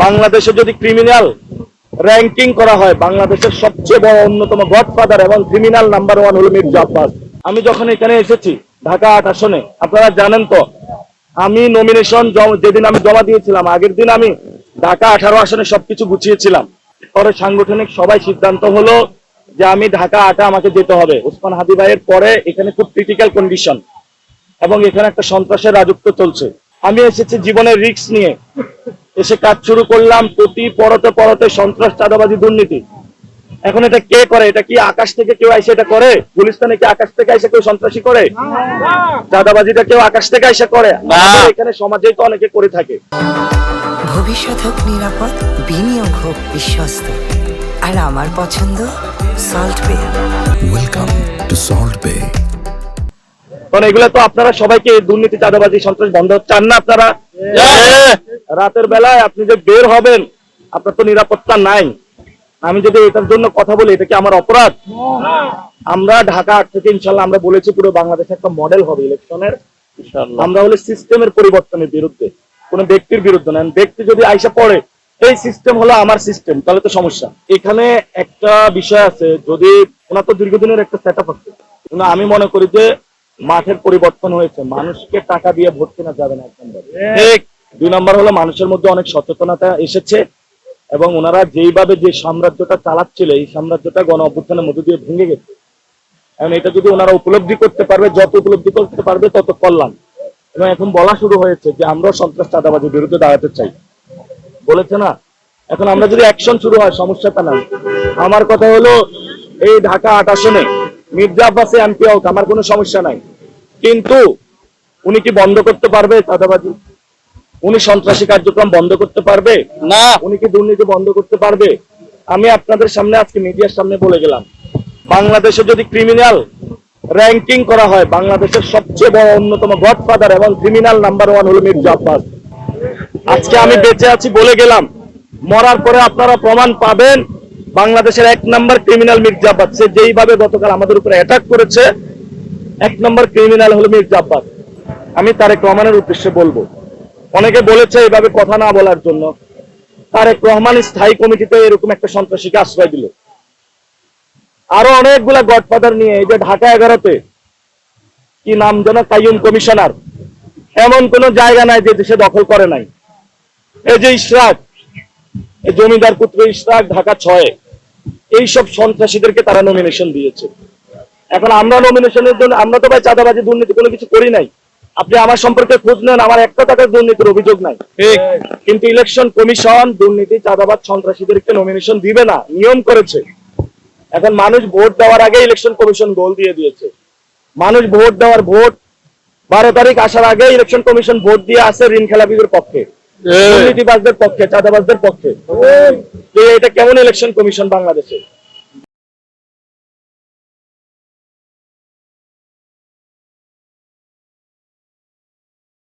বাংলাদেশে যদি criminal ranking করা হয়, বাংলাদেশের সবচেয়ে বড় অন্যতম গডফাদার এবং ক্রিমিনাল নাম্বার 1 হলো মির্জা আব্বাস। আমি যখন এখানে এসেছি ঢাকা 8 আসনে, আপনারা জানেন তো আমি নমিনেশন যেদিন আমি জমা দিয়েছিলাম, আগের দিন আমি ঢাকা 18 আসনে সবকিছু গুছিয়েছিলাম। পরে সাংগঠনিক সবাই সিদ্ধান্ত হলো যে আমি ঢাকা 8 আমাকে যেতে হবে। ওসমান হাদি ভাইয়ের পরে এখানে খুব ক্রিটিক্যাল কন্ডিশন এবং এখানে একটা সন্ত্রাসের রাজত্ব চলছে। আমি এসেছি জীবনের রিস্ক নিয়ে, এসে কাজ শুরু করলাম। প্রতি পরতে সন্ত্রাস, চাঁদাবাজি, দুর্নীতি। এখন এটা কে করে? এটা কি আকাশ থেকে কেউ এসে এটা করে? গুলিস্তানে কি আকাশ থেকে এসে কেউ সন্ত্রাসী করে? চাঁদাবাজিটা কেউ আকাশ থেকে এসে করে? এখানে সমাজেই তো অনেকে করে থাকে। ভবিষ্যৎ হোক নিরাপদ, বিনিয়োগ হোক বিশ্বস্ত, আর আমার পছন্দ সল্ট বে। ওয়েলকাম টু সল্ট বে। কারণ এগুলো তো আপনারা সবাইকে দুর্নীতি, চাঁদাবাজি, সন্ত্রাস বন্ধ চান না আপনারা? রাতের বেলায় আপনি যে বের হবেন, আপনার তো নিরাপত্তা নাই। আমি যদি এটার জন্য কথা বলি, এটা কি আমার অপরাধ? আমরা ঢাকা 8 থেকে ইনশাল্লাহ আমরা বলেছি পুরো বাংলাদেশে একটা মডেল হবে ইলেকশনের। আমরা হলে সিস্টেমের পরিবর্তনের বিরুদ্ধে, কোন ব্যক্তির বিরুদ্ধে না। ব্যক্তি যদি আইসা পড়ে এই সিস্টেম হলো আমার সিস্টেম, তাহলে তো সমস্যা। এখানে একটা বিষয় আছে, যদি ওনার তো দীর্ঘদিনের একটা সেট আপ আছে, কিন্তু আমি মনে করি যে মাঠের পরিবর্তন হয়েছে। মানুষকে টাকা দিয়ে ভোট কেনা যাবে না, 1 নম্বর। ঠিক 2 নম্বর হলো মানুষের মধ্যে অনেক সচেতনতা এসেছে এবং ওনারা যেইভাবে যে সাম্রাজ্যটা চালাচ্ছিল, এই সাম্রাজ্যটা গণ অভ্যুত্থানের মধ্য দিয়ে ভেঙে গেছে। এখন এটা যদি ওনারা উপলব্ধি করতে পারবে, যত উপলব্ধি করতে পারবে তত কল্যাণ। এবং এখন বলা শুরু হয়েছে যে আমরাও সন্ত্রাস, চাঁদাবাজির বিরুদ্ধে দাঁড়াতে চাই, বলেছে না? এখন আমরা যদি অ্যাকশন শুরু হয়, সমস্যাটা নাই। আমার কথা হলো এই ঢাকা 8 আসনে মির্জা আব্বাসে এমপি হোক, আমার কোনো সমস্যা নাই। কিন্তু উনি কি বন্ধ করতে পারবে চাঁদাবাজি? উনি সন্ত্রাসী কার্যক্রম বন্ধ করতে পারবে না? উনি কি দুর্নীতি বন্ধ করতে পারবে? আমি আপনাদের সামনে আজকে মিডিয়ার সামনে বলে গেলাম, বাংলাদেশে যদি ক্রিমিনাল র্যাঙ্কিং করা হয়, বাংলাদেশের সবচেয়ে বড় অন্যতম গডফাদার এবং ক্রিমিনাল নাম্বার 1 হলো মির্জা আব্বাস। আজকে আমি বেঁচে আছি বলে গেলাম, মরার পরে আপনারা প্রমাণ পাবেন বাংলাদেশের 1 নম্বর ক্রিমিনাল মির্জা আব্বাস। সে যেইভাবে গতকাল আমাদের উপরে অ্যাটাক করেছে, 1 নম্বর ক্রিমিনাল হলো মির্জা আব্বাস। আমি তারেক রহমানের উদ্দেশ্যে বলবো, অনেকে বলেছে এইভাবে কথা না বলার জন্য। তারেক রহমান স্থায়ী কমিটিতে এরকম একটা সন্ত্রাসীকে আশ্রয় দিল, আরো অনেকগুলা গডফাদার নিয়ে। এই যে ঢাকা 11-তে কি নাম যেন, কাইয়ুম কমিশনার, এমন কোন জায়গা নাই যে দেশে দখল করে নাই। এই যে ইশরাক, এই জমিদার পুত্র ইশরাক ঢাকা 6-এ, এইসব সন্ত্রাসীদেরকে তারা নমিনেশন দিয়েছে। এখন আমরা নমিনেশনের জন্য, আমরা তো ভাই চাঁদাবাজি, দুর্নীতি কোনো কিছু করি নাই। আপনি আমার সম্পর্কে খোঁজ নেন, আমার 1 টাকার দুর্নীতির অভিযোগ নাই। কিন্তু ইলেকশন কমিশন দুর্নীতি, চাঁদাবাজ, সন্ত্রাসীদেরকে নমিনেশন দিবে না, নিয়ম করেছে। এখন মানুষ ভোট দেওয়ার আগে ইলেকশন কমিশন গোল দিয়ে দিয়েছে। মানুষ ভোট 12 তারিখ আসার আগে ইলেকশন কমিশন ভোট দিয়ে আসে ঋণ খেলাপিদের পক্ষে, দুর্নীতিবাজদের পক্ষে, চাঁদাবাজদের পক্ষে। এটা কেমন ইলেকশন কমিশন বাংলাদেশে?